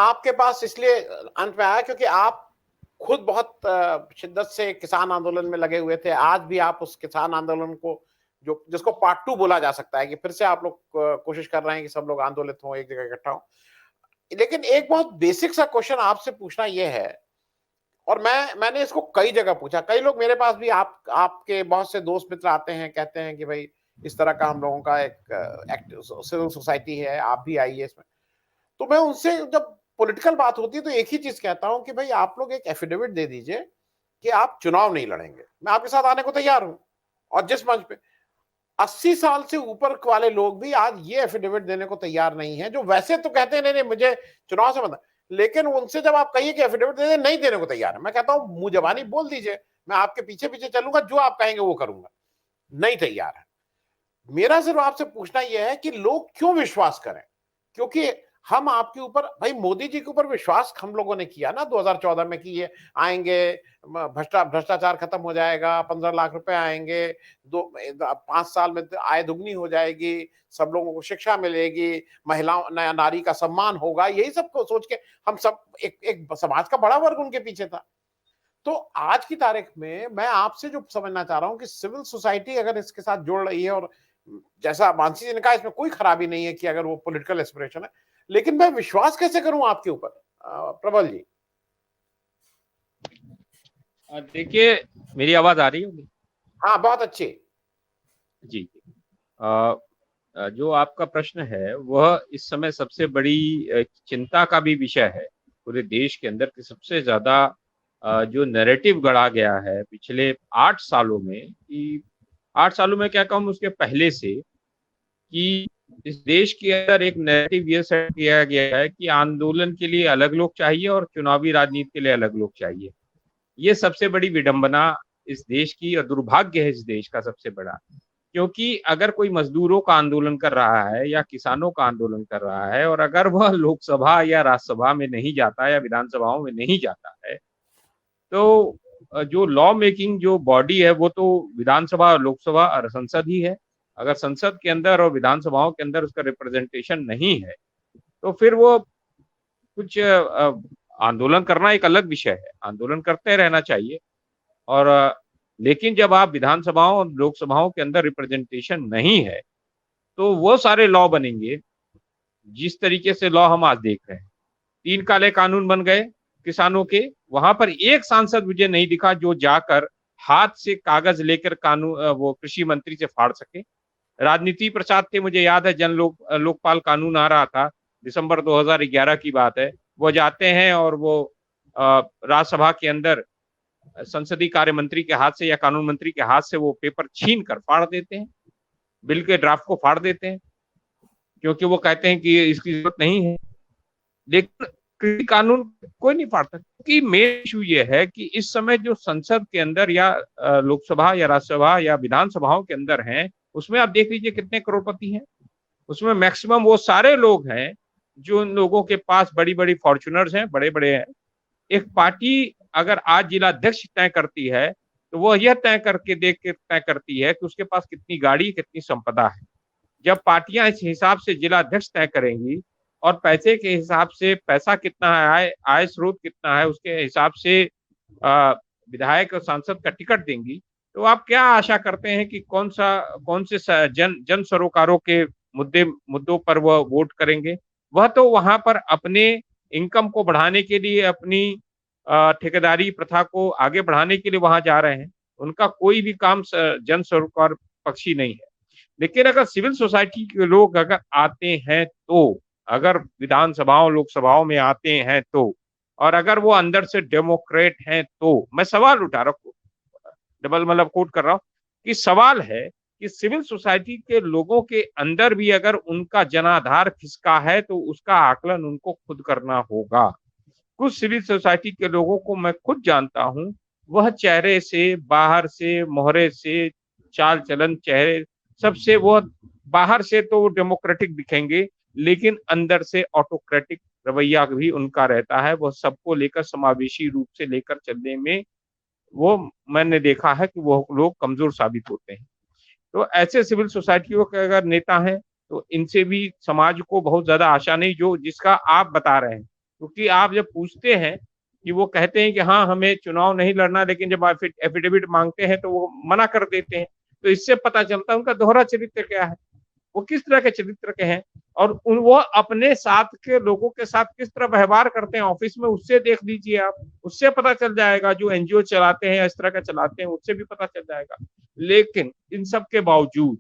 आपके पास इसलिए अंत में आया क्योंकि आप खुद बहुत शिद्दत से किसान आंदोलन में लगे हुए थे। आज भी आप उस किसान आंदोलन को जो जिसको पार्ट 2 बोला जा सकता है कि फिर से आप लोग कोशिश कर रहे हैं कि सब लोग आंदोलित हों, एक जगह इकट्ठा हों। लेकिन एक बहुत बेसिक सा क्वेश्चन आपसे पूछना ये है, और मैंने इसको कई जगह पूछा। कई लोग मेरे पास भी आपके बहुत से दोस्त मित्र आते हैं, कहते हैं कि भाई इस तरह का हम लोगों का एक एक्ट सिविल सोसाइटी है, आप भी आइए इसमें। तो मैं उनसे जब पॉलिटिकल बात होती है तो एक ही चीज कहता हूं कि भाई आप लोग एक एफिडेविट दे दीजिए कि आप चुनाव नहीं लड़ेंगे, मैं आपके साथ आने को तैयार हूं। और जिस मंच पे 80 साल से ऊपर वाले लोग भी आज ये एफिडेविट देने को तैयार नहीं है, जो वैसे तो कहते हैं नहीं नहीं मुझे चुनाव से मतलब, लेकिन उनसे जब आप कहिए कि एफिडेविट दे दे, नहीं देने को तैयार है। मैं कहता हूं मुंह जबानी बोल दीजिए, मैं आपके पीछे पीछे चलूंगा, जो आप कहेंगे वो करूंगा। नहीं तैयार है। मेरा सिर्फ आपसे पूछना यह है कि लोग क्यों विश्वास करें, क्योंकि हम आपके ऊपर, भाई मोदी जी के ऊपर विश्वास हम लोगों ने किया ना 2014 में कि ये आएंगे, भ्रष्टाचार खत्म हो जाएगा, 15 लाख रुपए आएंगे, 5 साल में आय दुगनी हो जाएगी, सब लोगों को शिक्षा मिलेगी, महिलाओं नारी का सम्मान होगा, यही सब को सोच के हम सब एक समाज का बड़ा वर्ग उनके पीछे था। तो आज की तारीख में मैं आपसे जो समझना चाह रहा हूं कि सिविल सोसाइटी अगर इसके साथ जुड़ रही है, और जैसा मानसी जी ने कहा इसमें कोई खराबी नहीं है कि अगर वो पॉलिटिकल एस्पिरेशन है, लेकिन मैं विश्वास कैसे करूं आपके ऊपर? प्रबल जी। देखिए, मेरी आवाज आ रही होगी? हाँ, बहुत अच्छी। जी। जो आपका प्रश्न है वह इस समय सबसे बड़ी चिंता का भी विषय है पूरे देश के अंदर, कि सबसे ज्यादा जो नैरेटिव गढ़ा गया है पिछले 8 सालों में, कि 8 सालों में क्या कहूँ, उसके पहले से, कि इस देश के अंदर एक नैरेटिव ये सेट किया गया है कि आंदोलन के लिए अलग लोग चाहिए और चुनावी राजनीति के लिए अलग लोग चाहिए। ये सबसे बड़ी विडंबना इस देश की और दुर्भाग्य है इस देश का सबसे बड़ा। क्योंकि अगर कोई मजदूरों का आंदोलन कर रहा है या किसानों का आंदोलन कर रहा है, और अगर वह लोकसभा या राज्यसभा में नहीं जाता या विधानसभाओं में नहीं जाता है, तो जो लॉ मेकिंग जो बॉडी है वो तो विधानसभा और लोकसभा और संसद ही है। अगर संसद के अंदर और विधानसभाओं के अंदर उसका रिप्रेजेंटेशन नहीं है, तो फिर वो कुछ आंदोलन करना एक अलग विषय है, आंदोलन करते रहना चाहिए। और लेकिन जब आप विधानसभाओं और लोकसभाओं के अंदर रिप्रेजेंटेशन नहीं है, तो वो सारे लॉ बनेंगे जिस तरीके से लॉ हम आज देख रहे हैं। 3 काले कानून बन गए किसानों के, वहां पर एक सांसद मुझे नहीं दिखा जो जाकर हाथ से कागज लेकर कानून वो कृषि मंत्री से फाड़ सके। राजनीति प्रसाद थे, मुझे याद है लोकपाल कानून आ रहा था, दिसंबर 2011 की बात है, वो जाते हैं और वो राज्यसभा के अंदर संसदीय कार्य मंत्री के हाथ से या कानून मंत्री के हाथ से वो पेपर छीन कर फाड़ देते हैं, बिल के ड्राफ्ट को फाड़ देते हैं, क्योंकि वो कहते हैं कि इसकी जरूरत नहीं है। लेकिन कृषि कानून कोई नहीं फाड़ता, क्योंकि मेन इशू ये है कि इस समय जो संसद के अंदर या लोकसभा या राज्यसभा या विधानसभाओं के अंदर हैं, उसमें आप देख लीजिए कितने करोड़पति हैं। उसमें मैक्सिमम वो सारे लोग हैं जो उन लोगों के पास बड़ी बड़ी फॉर्च्यूनर्स हैं, बड़े बड़े हैं। एक पार्टी अगर आज जिला अध्यक्ष तय करती है, तो वो यह तय करके देख के तय करती है कि उसके पास कितनी गाड़ी, कितनी संपदा है। जब पार्टियां इस हिसाब से जिला अध्यक्ष तय करेंगी और पैसे के हिसाब से, पैसा कितना है, आय स्रोत कितना है, उसके हिसाब से विधायक और सांसद का टिकट देंगी, तो आप क्या आशा करते हैं कि कौन से जन सरोकारों के मुद्दों पर वह वोट करेंगे? वह तो वहां पर अपने इनकम को बढ़ाने के लिए, अपनी ठेकेदारी प्रथा को आगे बढ़ाने के लिए वहां जा रहे हैं। उनका कोई भी काम जन सरोकार पक्षी नहीं है। लेकिन अगर सिविल सोसाइटी के लोग अगर आते हैं, तो अगर विधानसभाओं लोकसभाओं में आते हैं तो, और अगर वो अंदर से डेमोक्रेट हैं, तो मैं सवाल उठा रहा हूँ, डबल मतलब कोट कर रहा हूँ, कि सवाल है कि सिविल सोसाइटी के लोगों के अंदर भी अगर उनका जनाधार किसका है, तो उसका आकलन उनको खुद करना होगा। कुछ सिविल सोसाइटी के लोगों को मैं खुद जानता हूं, वह चेहरे से, बाहर से, मोहरे से, चाल चलन, चेहरे सबसे, वो बाहर से तो डेमोक्रेटिक दिखेंगे, लेकिन अंदर से ऑटोक्रेटिक रवैया भी उनका रहता है। वह सबको लेकर समावेशी रूप से लेकर चलने में, वो मैंने देखा है कि वो लोग कमजोर साबित होते हैं। तो ऐसे सिविल सोसाइटियों के अगर नेता हैं, तो इनसे भी समाज को बहुत ज्यादा आशा नहीं, जो जिसका आप बता रहे हैं क्योंकि आप जब पूछते हैं कि वो कहते हैं कि हाँ हमें चुनाव नहीं लड़ना, लेकिन जब एफिडेविट मांगते हैं तो वो मना कर देते हैं। तो इससे पता चलता है उनका दोहरा चरित्र क्या है, वो किस तरह के चरित्र के हैं, और वो अपने साथ के लोगों के साथ किस तरह व्यवहार करते हैं ऑफिस में, उससे देख लीजिए आप, उससे पता चल जाएगा। जो एनजीओ चलाते हैं या इस तरह का चलाते हैं उससे भी पता चल जाएगा। लेकिन इन सब के बावजूद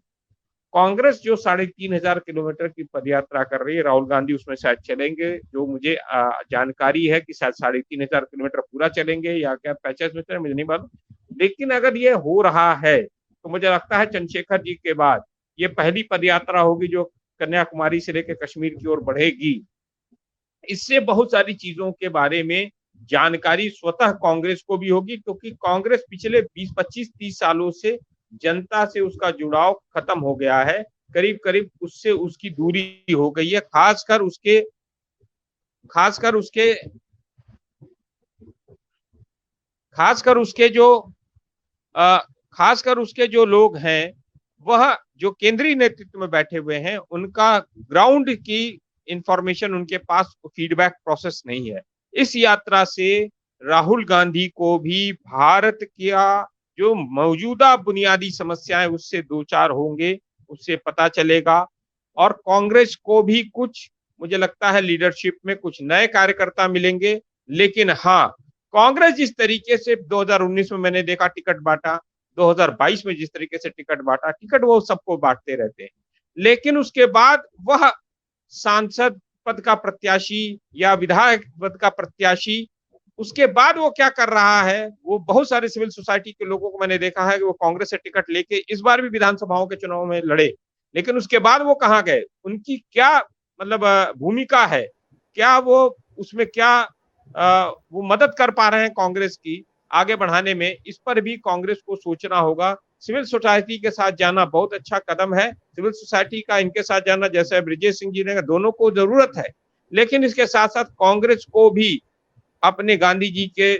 कांग्रेस जो 3,500 किलोमीटर की पदयात्रा कर रही है, राहुल गांधी उसमें शायद चलेंगे, जो मुझे जानकारी है कि शायद 3,500 किलोमीटर पूरा चलेंगे या क्या 50 मीटर, मुझे नहीं मालूम। लेकिन अगर ये हो रहा है तो मुझे लगता है चंद्रशेखर जी के बाद ये पहली पदयात्रा होगी जो कन्याकुमारी से लेकर कश्मीर की ओर बढ़ेगी। इससे बहुत सारी चीजों के बारे में जानकारी स्वतः कांग्रेस को भी होगी, क्योंकि कांग्रेस पिछले 20, 25, 30 सालों से जनता से उसका जुड़ाव खत्म हो गया है, करीब करीब उससे उसकी दूरी हो गई है। खासकर उसके खासकर उसके जो खासकर उसके जो लोग हैं, वह जो केंद्रीय नेतृत्व में बैठे हुए हैं, उनका ग्राउंड की इंफॉर्मेशन उनके पास फीडबैक प्रोसेस नहीं है। इस यात्रा से राहुल गांधी को भी भारत का जो मौजूदा बुनियादी समस्याएं उससे दो चार होंगे, उससे पता चलेगा। और कांग्रेस को भी कुछ, मुझे लगता है लीडरशिप में कुछ नए कार्यकर्ता मिलेंगे। लेकिन हाँ, कांग्रेस जिस तरीके से 2019 में मैंने देखा टिकट बांटा, 2022 में जिस तरीके से टिकट बांटा, टिकट वो सबको बांटते रहते हैं, लेकिन उसके बाद वह सांसद पद का प्रत्याशी या विधायक पद का प्रत्याशी, उसके बाद वो क्या कर रहा है। वो बहुत सारे सिविल सोसाइटी के लोगों को मैंने देखा है कि वो कांग्रेस से टिकट लेके इस बार भी विधानसभाओं के चुनाव में लड़े, लेकिन उसके बाद वो कहाँ गए, उनकी क्या मतलब भूमिका है, क्या वो उसमें क्या वो मदद कर पा रहे हैं कांग्रेस की आगे बढ़ाने में, इस पर भी कांग्रेस को सोचना होगा। सिविल सोसाइटी के साथ जाना बहुत अच्छा कदम है, सिविल सोसाइटी का इनके साथ जाना, जैसे ब्रिजेश सिंह जी ने, दोनों को जरूरत है। लेकिन इसके साथ साथ कांग्रेस को भी अपने गांधी जी के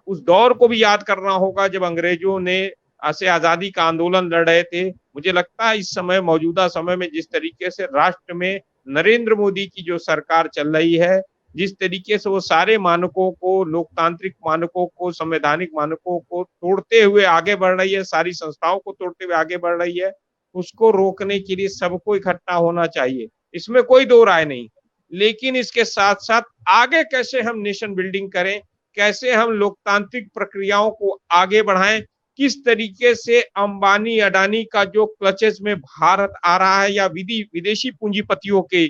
उस दौर को भी याद करना होगा जब अंग्रेजों ने से आजादी का आंदोलन लड़ रहे थे। मुझे लगता है इस समय, मौजूदा समय में, जिस तरीके से राष्ट्र में नरेंद्र मोदी की जो सरकार चल रही है, जिस तरीके से वो सारे मानकों को, लोकतांत्रिक मानकों को, संवैधानिक मानकों को तोड़ते हुए आगे बढ़ रही है, सारी संस्थाओं को तोड़ते हुए आगे बढ़ रही है, उसको रोकने के लिए सबको इकट्ठा होना चाहिए, इसमें कोई दो राय नहीं। लेकिन इसके साथ साथ आगे कैसे हम नेशन बिल्डिंग करें, कैसे हम लोकतांत्रिक प्रक्रियाओं को आगे बढ़ाएं, किस तरीके से अंबानी अडानी का जो क्लचेस में भारत आ रहा है या विदेशी पूंजीपतियों के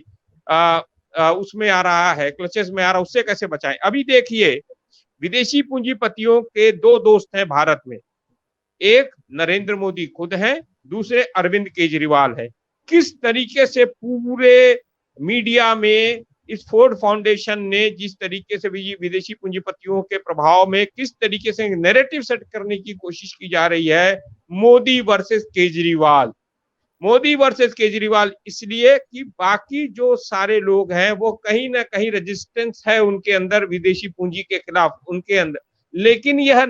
उसमें आ रहा है, क्लचेस में आ रहा है, उससे कैसे बचाएं। अभी देखिए, विदेशी पूंजीपतियों के दो दोस्त हैं भारत में, एक नरेंद्र मोदी खुद हैं, दूसरे अरविंद केजरीवाल है। किस तरीके से पूरे मीडिया में इस फोर्ड फाउंडेशन ने जिस तरीके से विदेशी पूंजीपतियों के प्रभाव में किस तरीके से नैरेटिव सेट करने की कोशिश की जा रही है, मोदी वर्सेस केजरीवाल, मोदी वर्सेस केजरीवाल, इसलिए कि बाकी जो सारे लोग हैं वो कहीं ना कहीं रेजिस्टेंस है उनके अंदर विदेशी पूंजी के खिलाफ उनके अंदर। लेकिन यह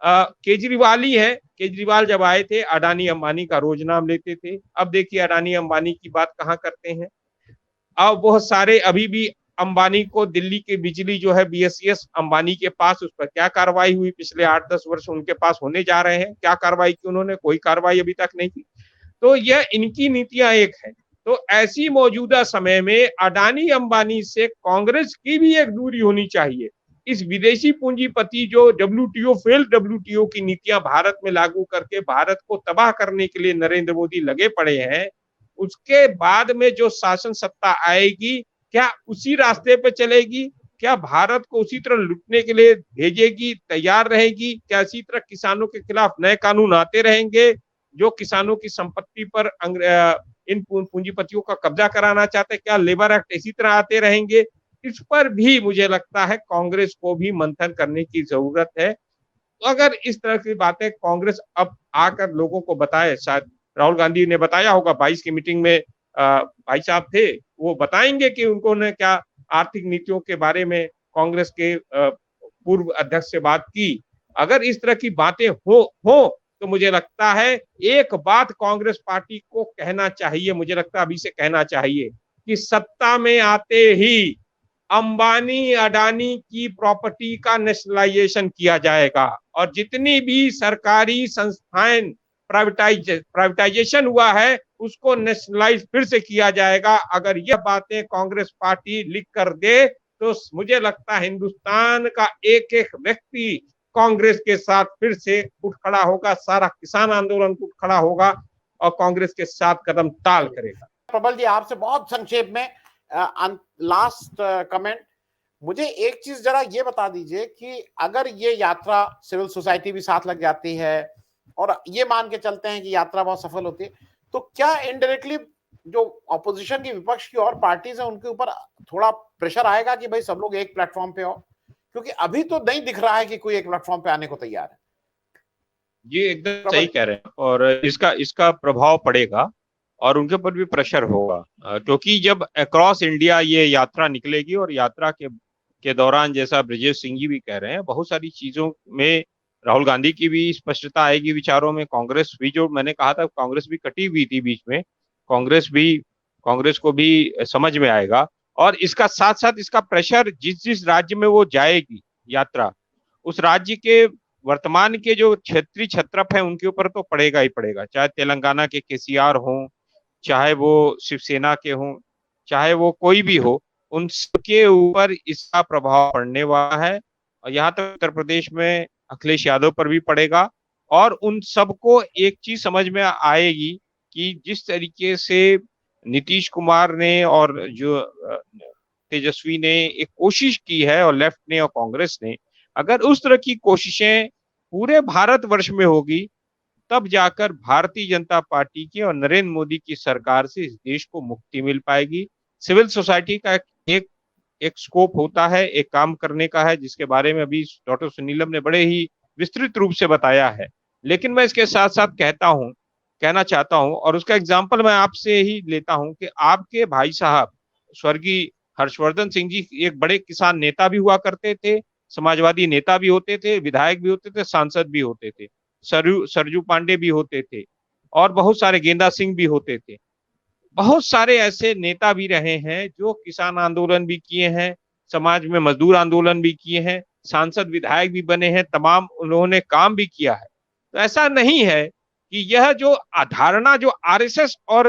केजरीवाल ही है। केजरीवाल जब आए थे अडानी अंबानी का रोज नाम लेते थे, अब देखिए अडानी अंबानी की बात कहाँ करते हैं। अब बहुत सारे अभी भी अंबानी को दिल्ली की बिजली जो है बीएसईएस अंबानी के पास, उस पर क्या कार्रवाई हुई, पिछले 8-10 वर्ष उनके पास होने जा रहे हैं, क्या कार्रवाई की उन्होंने, कोई कार्रवाई अभी तक नहीं की। तो यह इनकी नीतियां एक है। तो ऐसी मौजूदा समय में अडानी अंबानी से कांग्रेस की भी एक दूरी होनी चाहिए। इस विदेशी पूंजीपति जो डब्ल्यूटीओ की नीतियां भारत में लागू करके भारत को तबाह करने के लिए नरेंद्र मोदी लगे पड़े हैं, उसके बाद में जो शासन सत्ता आएगी, क्या उसी रास्ते पे चलेगी, क्या भारत को उसी तरह लुटने के लिए भेजेगी, तैयार रहेगी, क्या इसी तरह किसानों के खिलाफ नए कानून आते रहेंगे जो किसानों की संपत्ति पर इन पूंजीपतियों का कब्जा कराना चाहते हैं, क्या लेबर एक्ट इसी तरह आते रहेंगे। इस पर भी मुझे लगता है कांग्रेस को भी मंथन करने की जरूरत है। तो अगर इस तरह की बातें कांग्रेस अब आकर लोगों को बताए, शायद राहुल गांधी ने बताया होगा 22 की मीटिंग में, भाई साहब थे, वो बताएंगे कि उन्होंने क्या आर्थिक नीतियों के बारे में कांग्रेस के पूर्व अध्यक्ष से बात की। अगर इस तरह की बातें हो तो मुझे लगता है एक बात कांग्रेस पार्टी को कहना चाहिए, मुझे लगता है अभी से कहना चाहिए कि सत्ता में आते ही अंबानी अडानी की प्रॉपर्टी का नेशनलाइजेशन किया जाएगा और जितनी भी सरकारी संस्थाएं प्राइवेटाइजेशन हुआ है उसको नेशनलाइज फिर से किया जाएगा। अगर यह बातें कांग्रेस पार्टी लिख कर दे तो मुझे लगता है हिंदुस्तान का एक एक व्यक्ति कांग्रेस के साथ फिर से उठ खड़ा होगा, सारा किसान आंदोलन उठ खड़ा होगा और कांग्रेस के साथ कदम ताल करेगा। प्रबल जी, आपसे बहुत संक्षेप में लास्ट कमेंट, मुझे एक चीज जरा ये बता दीजिए कि अगर ये यात्रा सिविल सोसाइटी भी साथ लग जाती है और ये मान के चलते हैं कि यात्रा बहुत सफल होती है, तो क्या इनडायरेक्टली जो ऑपोजिशन की, विपक्ष की और पार्टीज है उनके ऊपर थोड़ा प्रेशर आएगा कि भाई सब लोग एक प्लेटफॉर्म पे हो? क्योंकि अभी तो नहीं दिख रहा है कि कोई एक प्लेटफॉर्म पे आने को तैयार है। जी एकदम सही कह रहे हैं और इसका प्रभाव पड़ेगा और उनके ऊपर भी प्रेशर होगा क्योंकि जब अक्रॉस इंडिया ये यात्रा निकलेगी और यात्रा के दौरान जैसा ब्रजेश सिंह जी भी कह रहे हैं, बहुत सारी चीजों में राहुल गांधी की भी स्पष्टता आएगी विचारों में। कांग्रेस भी, जो मैंने कहा था, कांग्रेस भी कटी हुई थी बीच में, कांग्रेस को भी समझ में आएगा और इसका साथ साथ इसका प्रेशर जिस जिस राज्य में वो जाएगी यात्रा, उस राज्य के वर्तमान के जो क्षेत्रीय छत्रप है उनके ऊपर तो पड़ेगा ही पड़ेगा, चाहे तेलंगाना के केसीआर हों, चाहे वो शिवसेना के हों, चाहे वो कोई भी हो, उन सबके ऊपर इसका प्रभाव पड़ने वाला है। और यहाँ तक उत्तर प्रदेश में अखिलेश यादव पर भी पड़ेगा और उन सबको एक चीज समझ में आएगी कि जिस तरीके से नीतीश कुमार ने और जो तेजस्वी ने एक कोशिश की है और लेफ्ट ने और कांग्रेस ने, अगर उस तरह की कोशिशें पूरे भारतवर्ष में होगी तब जाकर भारतीय जनता पार्टी की और नरेंद्र मोदी की सरकार से इस देश को मुक्ति मिल पाएगी। सिविल सोसाइटी का एक स्कोप होता है, एक काम करने का है, जिसके बारे में अभी डॉक्टर सुनीलम ने बड़े ही विस्तृत रूप से बताया है। लेकिन मैं इसके साथ साथ कहना चाहता हूं और उसका एग्जाम्पल मैं आपसे ही लेता हूं कि आपके भाई साहब स्वर्गीय हर्षवर्धन सिंह जी एक बड़े किसान नेता भी हुआ करते थे, समाजवादी नेता भी होते थे, विधायक भी होते थे, सांसद भी होते थे, सरजू पांडे भी होते थे और बहुत सारे, गेंदा सिंह भी होते थे। बहुत सारे ऐसे नेता भी रहे हैं जो किसान आंदोलन भी किए हैं, समाज में मजदूर आंदोलन भी किए हैं, सांसद विधायक भी बने हैं, तमाम उन्होंने काम भी किया है। तो ऐसा नहीं है कि यह जो धारणा जो आरएसएस और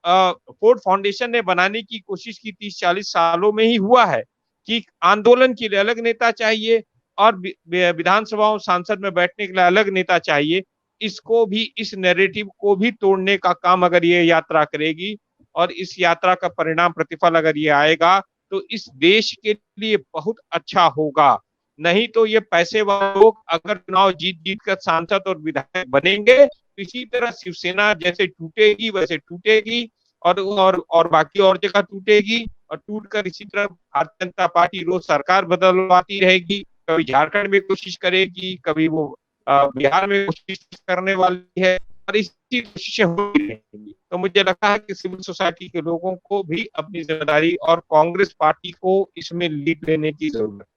फोर्ड फाउंडेशन ने बनाने की कोशिश की 30-40 सालों में ही हुआ है कि आंदोलन के लिए अलग नेता चाहिए और विधानसभाओं सांसद में बैठने के लिए अलग नेता चाहिए, इसको भी, इस नैरेटिव को भी तोड़ने का काम अगर ये यात्रा करेगी और इस यात्रा का परिणाम, प्रतिफल अगर ये आएगा तो इस देश के लिए बहुत अच्छा होगा। नहीं तो ये पैसे वाले लोग अगर चुनाव जीत कर सांसद और विधायक बनेंगे तो इसी तरह शिवसेना जैसे टूटेगी वैसे टूटेगी और बाकी और जगह टूटेगी और टूटकर इसी तरह भारतीय जनता पार्टी रोज सरकार बदलवाती रहेगी, कभी झारखंड में कोशिश करेगी, कभी वो बिहार में कोशिश करने वाली है और इसी कोशिशें हो रहेंगी। तो मुझे लगता है कि सिविल सोसाइटी के लोगों को भी अपनी जिम्मेदारी और कांग्रेस पार्टी को इसमें लीड लेने की जरूरत है।